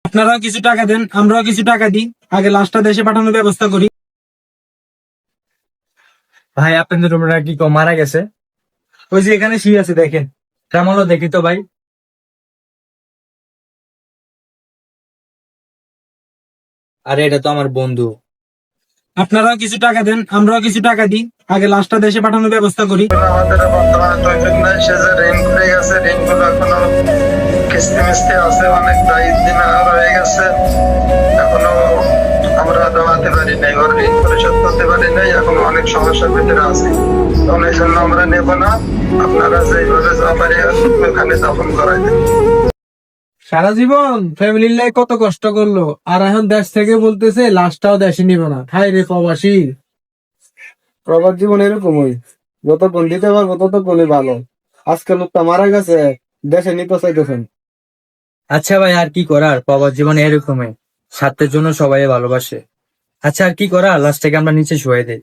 আপনারাও কিছু টাকা দেন, আমরাও কিছু টাকা দিই, আগে লাশটা দেশে পাঠানোর ব্যবস্থা করি। ভাই আপনাদের তোমরা কি কেউ মারা গেছে? ওই যে এখানে শুয়ে আছে দেখেন। তেমনও দেখি তো ভাই। আরে এটা তো আমার বন্ধু। আপনারাও কিছু টাকা দেন, আমরাও কিছু টাকা দিই, আগে লাশটা দেশে পাঠানোর ব্যবস্থা করি। আমাদের বর্তমানে তৈরি নাই, সে যে ঋণ খুলে গেছে, ঋণ গুলো এখনো কিস্তি মিস্তি আছে, অনেক দায়ী দিন রয়ে গেছে, এখনো আমরা দেওয়াতে পারি নাই, ওর ঋণ পরিশোধ করতে পারি নাই, এখন অনেক সমস্যার ভিতরে আছে। তখন এই জন্য আমরা নেব না, আপনারা যেভাবে যা পারি ওখানে দাফন করাই দেন। সারা জীবন ফ্যামিলির লাই কত কষ্ট করলো, আর এখন দেশ থেকে বলতেছে লাশটাও দেশে নিব না। হাই রে প্রবাসী। প্রবাস জীবন এরকমই, যতক্ষণ দিতে পারবো ততক্ষণই ভালো। আজকে লোকটা মারা গেছে, দেশে নিতে চাইতেছেন। আচ্ছা ভাই, আর কি করার, প্রবাস জীবন এরকমই, স্বার্থের জন্য সবাই ভালোবাসে। আচ্ছা আর কি করার, লাস্ট থেকে আমরা নিচে শুয়ে দেই।